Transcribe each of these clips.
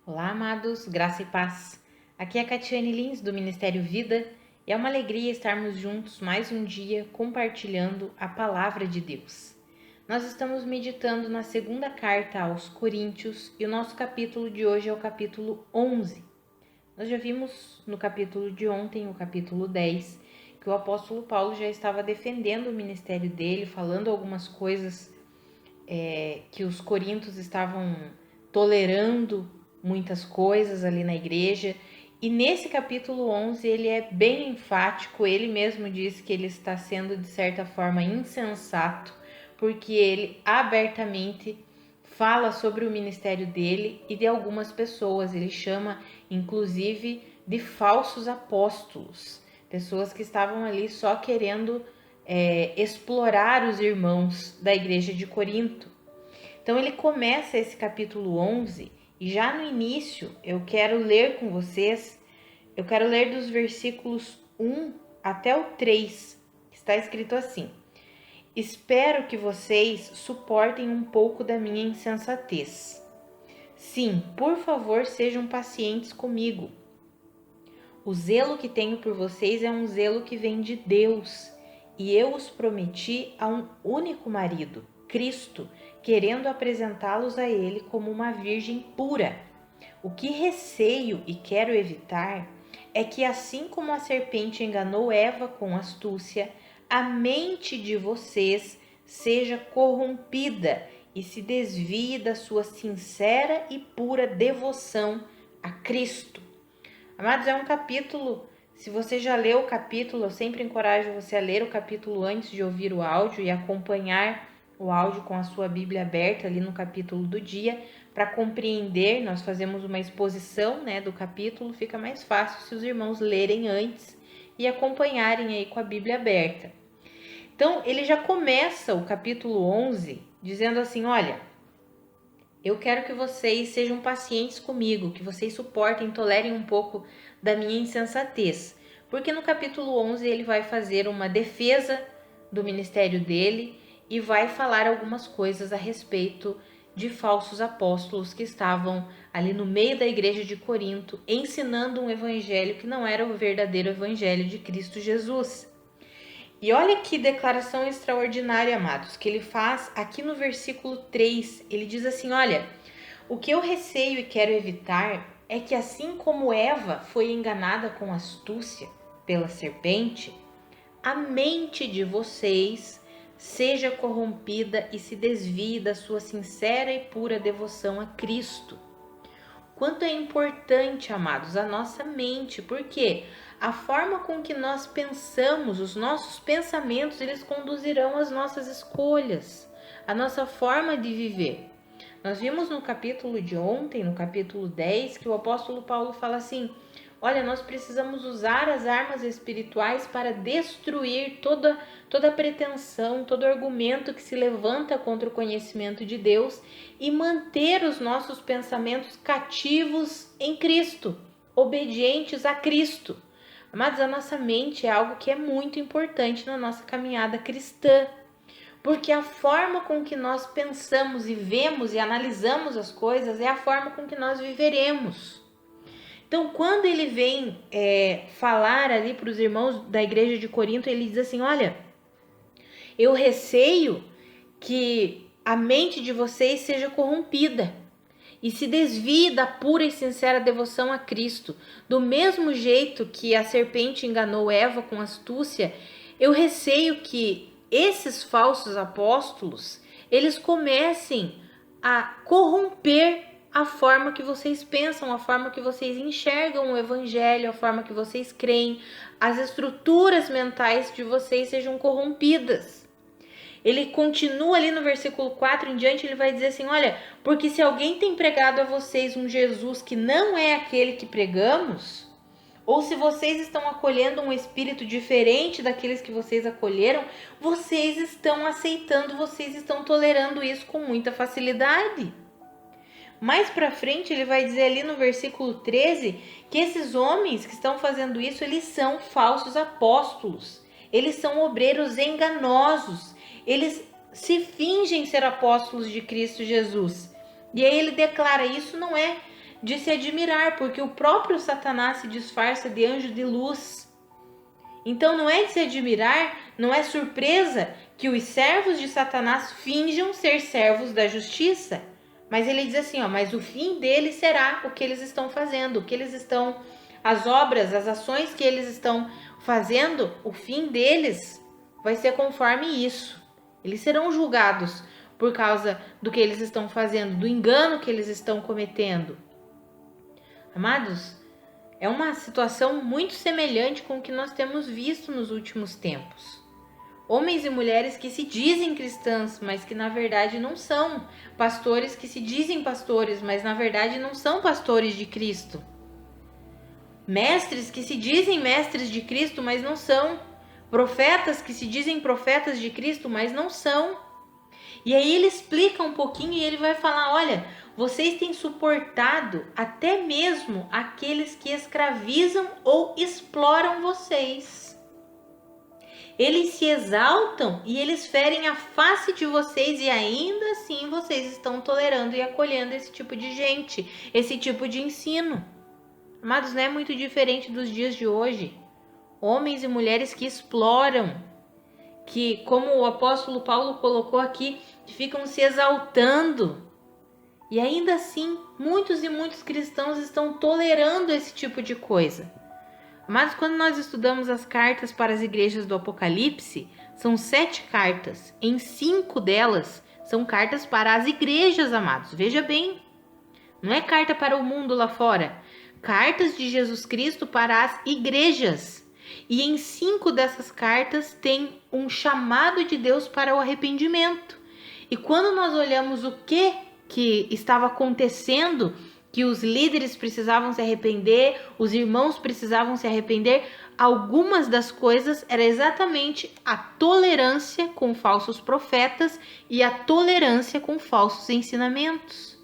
Olá, amados, graça e paz. Aqui é a Catiane Lins, do Ministério Vida, e é uma alegria estarmos juntos mais um dia compartilhando a palavra de Deus. Nós estamos meditando na segunda carta aos Coríntios e o nosso capítulo de hoje é o capítulo 11. Nós já vimos no capítulo de ontem, o capítulo 10, que o apóstolo Paulo já estava defendendo o ministério dele, falando algumas coisas que os coríntios estavam tolerando muitas coisas ali na igreja. E nesse capítulo 11 ele é bem enfático, ele mesmo diz que ele está sendo de certa forma insensato, porque ele abertamente fala sobre o ministério dele e de algumas pessoas. Ele chama inclusive de falsos apóstolos, pessoas que estavam ali só querendo explorar os irmãos da igreja de Corinto. Então ele começa esse capítulo 11 e já no início eu quero ler com vocês, eu quero ler dos versículos 1 até o 3, está escrito assim: Espero que vocês suportem um pouco da minha insensatez. Sim, por favor, sejam pacientes comigo. O zelo que tenho por vocês é um zelo que vem de Deus, e eu os prometi a um único marido, Cristo, querendo apresentá-los a ele como uma virgem pura. O que receio e quero evitar é que, assim como a serpente enganou Eva com astúcia, a mente de vocês seja corrompida e se desvie da sua sincera e pura devoção a Cristo. Amados, é um capítulo, se você já leu o capítulo, eu sempre encorajo você a ler o capítulo antes de ouvir o áudio e acompanhar o áudio com a sua Bíblia aberta ali no capítulo do dia, para compreender. Nós fazemos uma exposição, do capítulo, fica mais fácil se os irmãos lerem antes e acompanharem aí com a Bíblia aberta. Então, ele já começa o capítulo 11 dizendo assim: olha, eu quero que vocês sejam pacientes comigo, que vocês suportem, tolerem um pouco da minha insensatez. Porque no capítulo 11 ele vai fazer uma defesa do ministério dele e vai falar algumas coisas a respeito de falsos apóstolos que estavam ali no meio da igreja de Corinto, ensinando um evangelho que não era o verdadeiro evangelho de Cristo Jesus. E olha que declaração extraordinária, amados, que ele faz aqui no versículo 3. Ele diz assim: olha, o que eu receio e quero evitar é que, assim como Eva foi enganada com astúcia pela serpente, a mente de vocês seja corrompida e se desvie da sua sincera e pura devoção a Cristo. Quanto é importante, amados, a nossa mente, porque a forma com que nós pensamos, os nossos pensamentos, eles conduzirão as nossas escolhas, a nossa forma de viver. Nós vimos no capítulo de ontem, no capítulo 10, que o apóstolo Paulo fala assim: olha, nós precisamos usar as armas espirituais para destruir toda pretensão, todo argumento que se levanta contra o conhecimento de Deus e manter os nossos pensamentos cativos em Cristo, obedientes a Cristo. Amados, a nossa mente é algo que é muito importante na nossa caminhada cristã, porque a forma com que nós pensamos e vemos e analisamos as coisas é a forma com que nós viveremos. Então, quando ele vem falar ali para os irmãos da igreja de Corinto, ele diz assim: olha, eu receio que a mente de vocês seja corrompida e se desvie da pura e sincera devoção a Cristo. Do mesmo jeito que a serpente enganou Eva com astúcia, eu receio que esses falsos apóstolos, eles comecem a corromper a forma que vocês pensam, a forma que vocês enxergam o evangelho, a forma que vocês creem, as estruturas mentais de vocês sejam corrompidas. Ele continua ali no versículo 4 em diante, ele vai dizer assim: olha, porque se alguém tem pregado a vocês um Jesus que não é aquele que pregamos, ou se vocês estão acolhendo um espírito diferente daqueles que vocês acolheram, vocês estão aceitando, vocês estão tolerando isso com muita facilidade. Mais para frente ele vai dizer ali no versículo 13 que esses homens que estão fazendo isso, eles são falsos apóstolos, eles são obreiros enganosos, eles se fingem ser apóstolos de Cristo Jesus. E aí ele declara: isso não é de se admirar, porque o próprio Satanás se disfarça de anjo de luz. Então não é de se admirar, não é surpresa que os servos de Satanás finjam ser servos da justiça. Mas ele diz assim, mas o fim deles será o que eles estão fazendo, o que eles estão, as obras, as ações que eles estão fazendo, o fim deles vai ser conforme isso. Eles serão julgados por causa do que eles estão fazendo, do engano que eles estão cometendo. Amados, é uma situação muito semelhante com o que nós temos visto nos últimos tempos. Homens e mulheres que se dizem cristãs, mas que na verdade não são. Pastores que se dizem pastores, mas na verdade não são pastores de Cristo. Mestres que se dizem mestres de Cristo, mas não são. Profetas que se dizem profetas de Cristo, mas não são. E aí ele explica um pouquinho e ele vai falar, olha, vocês têm suportado até mesmo aqueles que escravizam ou exploram vocês. Eles se exaltam e eles ferem a face de vocês e ainda assim vocês estão tolerando e acolhendo esse tipo de gente, esse tipo de ensino. Amados, não é muito diferente dos dias de hoje. Homens e mulheres que exploram, que, como o apóstolo Paulo colocou aqui, ficam se exaltando. E ainda assim, muitos e muitos cristãos estão tolerando esse tipo de coisa. Mas quando nós estudamos as cartas para as igrejas do Apocalipse, são 7 cartas. Em 5 delas são cartas para as igrejas, amados. Veja bem, não é carta para o mundo lá fora. Cartas de Jesus Cristo para as igrejas. E em 5 dessas cartas tem um chamado de Deus para o arrependimento. E quando nós olhamos o que estava acontecendo, que os líderes precisavam se arrepender, os irmãos precisavam se arrepender, algumas das coisas era exatamente a tolerância com falsos profetas e a tolerância com falsos ensinamentos.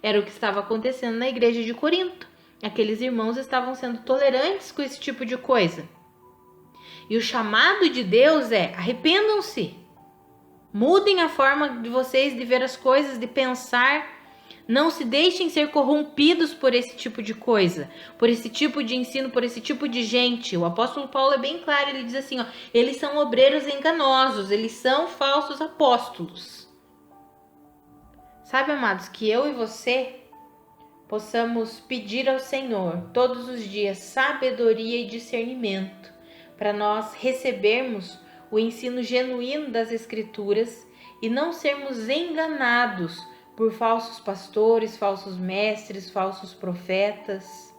Era o que estava acontecendo na igreja de Corinto. Aqueles irmãos estavam sendo tolerantes com esse tipo de coisa. E o chamado de Deus é: arrependam-se. Mudem a forma de vocês de ver as coisas, de pensar. Não se deixem ser corrompidos por esse tipo de coisa, por esse tipo de ensino, por esse tipo de gente. O apóstolo Paulo é bem claro, ele diz assim, eles são obreiros enganosos, eles são falsos apóstolos. Sabe, amados, que eu e você possamos pedir ao Senhor todos os dias sabedoria e discernimento para nós recebermos o ensino genuíno das Escrituras e não sermos enganados por falsos pastores, falsos mestres, falsos profetas.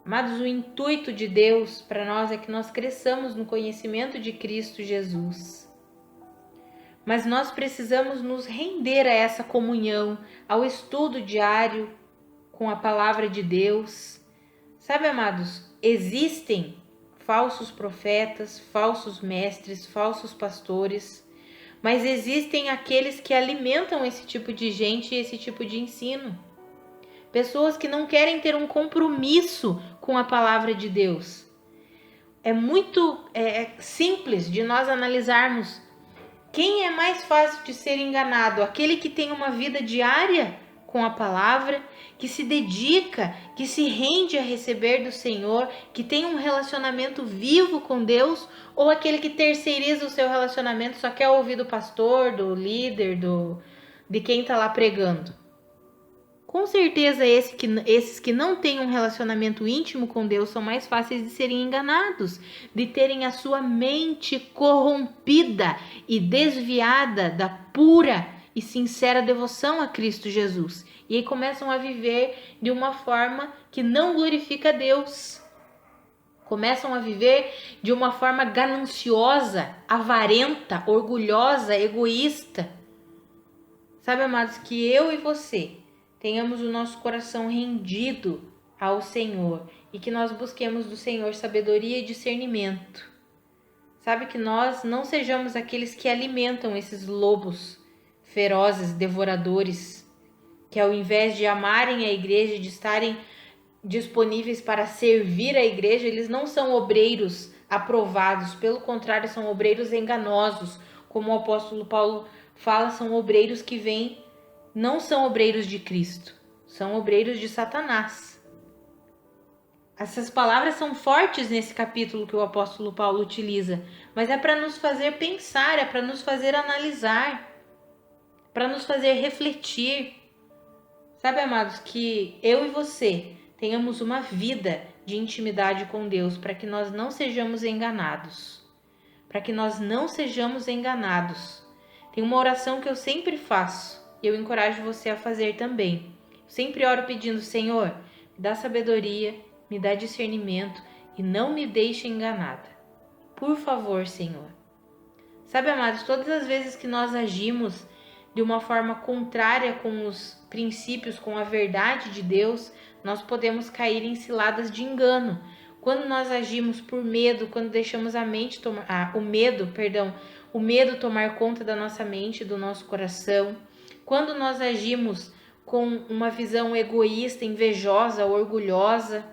Amados, o intuito de Deus para nós é que nós cresçamos no conhecimento de Cristo Jesus. Mas nós precisamos nos render a essa comunhão, ao estudo diário com a palavra de Deus. Sabe, amados, existem falsos profetas, falsos mestres, falsos pastores, mas existem aqueles que alimentam esse tipo de gente e esse tipo de ensino. Pessoas que não querem ter um compromisso com a palavra de Deus. É muito simples de nós analisarmos quem é mais fácil de ser enganado. Aquele que tem uma vida diária com a palavra, que se dedica, que se rende a receber do Senhor, que tem um relacionamento vivo com Deus, ou aquele que terceiriza o seu relacionamento, só quer ouvir do pastor, do líder, de quem está lá pregando. Com certeza esses que não têm um relacionamento íntimo com Deus são mais fáceis de serem enganados, de terem a sua mente corrompida e desviada da pura e sincera devoção a Cristo Jesus. E aí começam a viver de uma forma que não glorifica a Deus. Começam a viver de uma forma gananciosa, avarenta, orgulhosa, egoísta. Sabe, amados, que eu e você tenhamos o nosso coração rendido ao Senhor e que nós busquemos do Senhor sabedoria e discernimento. Sabe, que nós não sejamos aqueles que alimentam esses lobos ferozes, devoradores, que ao invés de amarem a igreja, de estarem disponíveis para servir a igreja, eles não são obreiros aprovados, pelo contrário, são obreiros enganosos, como o apóstolo Paulo fala, são obreiros que vêm, não são obreiros de Cristo. são obreiros de Satanás. Essas palavras são fortes nesse capítulo que o apóstolo Paulo utiliza, mas é para nos fazer pensar, é para nos fazer analisar, para nos fazer refletir. Sabe, amados, que eu e você tenhamos uma vida de intimidade com Deus, para que nós não sejamos enganados. Para que nós não sejamos enganados. Tem uma oração que eu sempre faço, e eu encorajo você a fazer também. Eu sempre oro pedindo: Senhor, me dá sabedoria, me dá discernimento e não me deixe enganada. Por favor, Senhor. Sabe, amados, todas as vezes que nós agimos de uma forma contrária com os princípios, com a verdade de Deus, nós podemos cair em ciladas de engano. Quando nós agimos por medo, quando deixamos o medo tomar conta da nossa mente, do nosso coração, quando nós agimos com uma visão egoísta, invejosa, orgulhosa,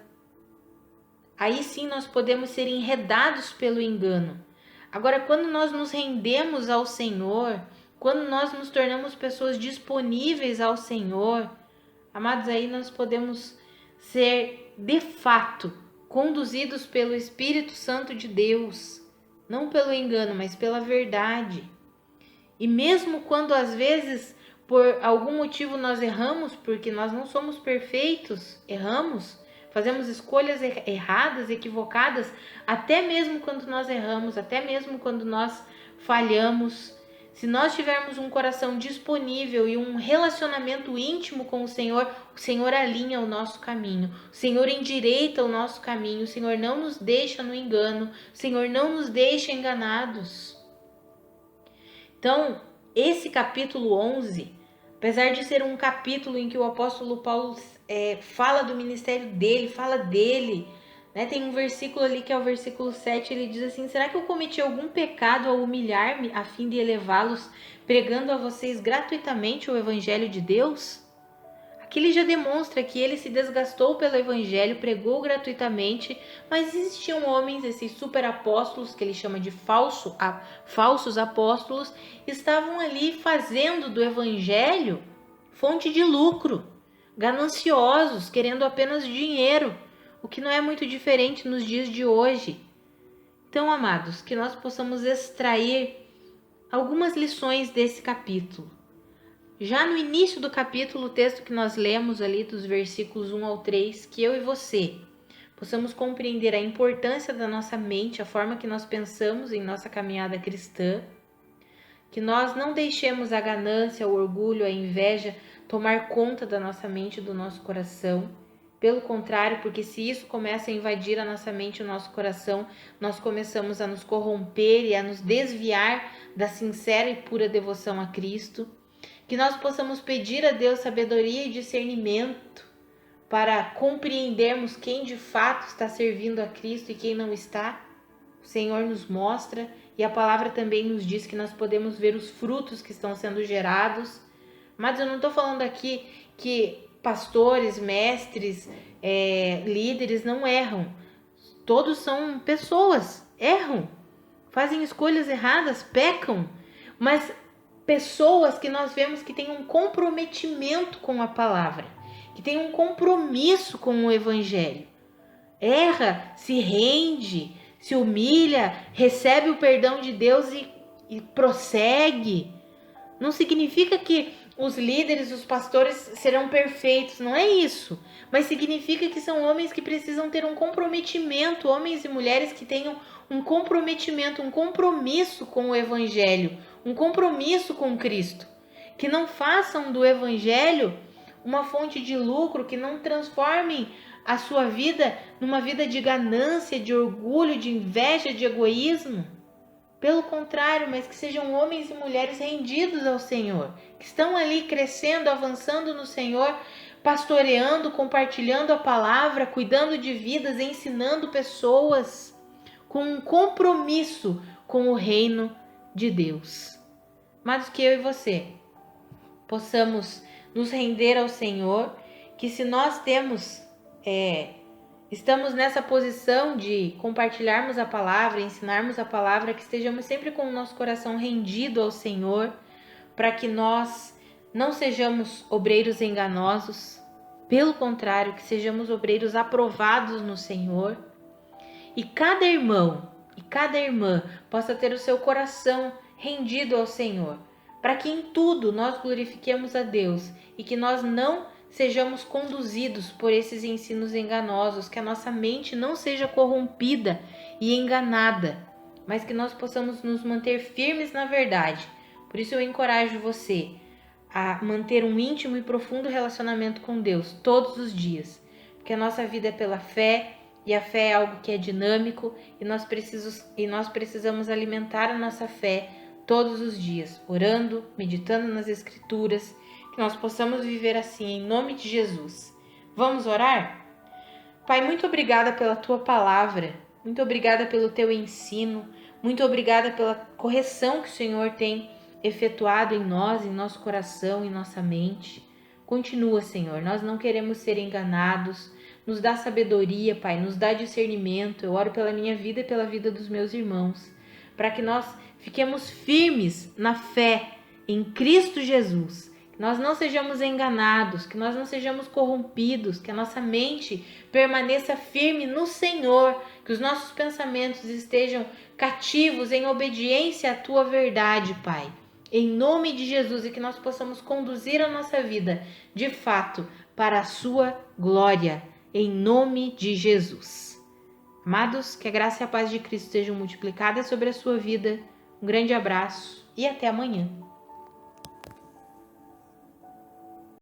aí sim nós podemos ser enredados pelo engano. Agora, quando nós nos rendemos ao Senhor, quando nós nos tornamos pessoas disponíveis ao Senhor, amados, aí nós podemos ser, de fato, conduzidos pelo Espírito Santo de Deus, não pelo engano, mas pela verdade. E mesmo quando às vezes, por algum motivo nós erramos, porque nós não somos perfeitos, erramos, fazemos escolhas erradas, equivocadas, até mesmo quando nós erramos, até mesmo quando nós falhamos, se nós tivermos um coração disponível e um relacionamento íntimo com o Senhor alinha o nosso caminho, o Senhor endireita o nosso caminho, o Senhor não nos deixa no engano, o Senhor não nos deixa enganados. Então, esse capítulo 11, apesar de ser um capítulo em que o apóstolo Paulo fala do ministério dele, fala dele, né? Tem um versículo ali que é o versículo 7, ele diz assim: será que eu cometi algum pecado ao humilhar-me a fim de elevá-los, pregando a vocês gratuitamente o evangelho de Deus? Aqui ele já demonstra que ele se desgastou pelo evangelho, pregou gratuitamente, mas existiam homens, esses super apóstolos, que ele chama de falsos apóstolos, estavam ali fazendo do evangelho fonte de lucro, gananciosos, querendo apenas dinheiro, o que não é muito diferente nos dias de hoje. Então, amados, que nós possamos extrair algumas lições desse capítulo. Já no início do capítulo, o texto que nós lemos ali dos versículos 1 ao 3, que eu e você possamos compreender a importância da nossa mente, a forma que nós pensamos em nossa caminhada cristã, que nós não deixemos a ganância, o orgulho, a inveja tomar conta da nossa mente e do nosso coração. Pelo contrário, porque se isso começa a invadir a nossa mente e o nosso coração, nós começamos a nos corromper e a nos desviar da sincera e pura devoção a Cristo. Que nós possamos pedir a Deus sabedoria e discernimento para compreendermos quem de fato está servindo a Cristo e quem não está. O Senhor nos mostra e a palavra também nos diz que nós podemos ver os frutos que estão sendo gerados. Mas eu não estou falando aqui que pastores, mestres, líderes não erram. Todos são pessoas, erram, fazem escolhas erradas, pecam, mas pessoas que nós vemos que têm um comprometimento com a palavra, que têm um compromisso com o evangelho. Erra, se rende, se humilha, recebe o perdão de Deus e prossegue. Não significa que os líderes, os pastores serão perfeitos, não é isso. Mas significa que são homens que precisam ter um comprometimento, homens e mulheres que tenham um comprometimento, um compromisso com o evangelho, um compromisso com Cristo. Que não façam do evangelho uma fonte de lucro, que não transformem a sua vida numa vida de ganância, de orgulho, de inveja, de egoísmo. Pelo contrário, mas que sejam homens e mulheres rendidos ao Senhor, que estão ali crescendo, avançando no Senhor, pastoreando, compartilhando a palavra, cuidando de vidas, ensinando pessoas, com um compromisso com o reino de Deus. Mas que eu e você possamos nos render ao Senhor, que se nós estamos nessa posição de compartilharmos a palavra, ensinarmos a palavra, que estejamos sempre com o nosso coração rendido ao Senhor, para que nós não sejamos obreiros enganosos, Pelo contrário, que sejamos obreiros aprovados no Senhor e cada irmão e cada irmã possa ter o seu coração rendido ao Senhor, para que em tudo nós glorifiquemos a Deus e que nós não sejamos conduzidos por esses ensinos enganosos, que a nossa mente não seja corrompida e enganada, mas que nós possamos nos manter firmes na verdade. Por isso eu encorajo você a manter um íntimo e profundo relacionamento com Deus todos os dias, porque a nossa vida é pela fé, e a fé é algo que é dinâmico, e nós precisamos alimentar a nossa fé todos os dias, orando, meditando nas Escrituras, que nós possamos viver assim em nome de Jesus. Vamos orar? Pai, muito obrigada pela Tua palavra, muito obrigada pelo Teu ensino, muito obrigada pela correção que o Senhor tem efetuado em nós, em nosso coração, em nossa mente. Continua, Senhor, nós não queremos ser enganados. Nos dá sabedoria, Pai, nos dá discernimento. Eu oro pela minha vida e pela vida dos meus irmãos, para que nós fiquemos firmes na fé em Cristo Jesus, que nós não sejamos enganados, que nós não sejamos corrompidos, que a nossa mente permaneça firme no Senhor, que os nossos pensamentos estejam cativos em obediência à Tua verdade, Pai. Em nome de Jesus, e que nós possamos conduzir a nossa vida, de fato, para a Sua glória. Em nome de Jesus. Amados, que a graça e a paz de Cristo sejam multiplicadas sobre a sua vida. Um grande abraço e até amanhã.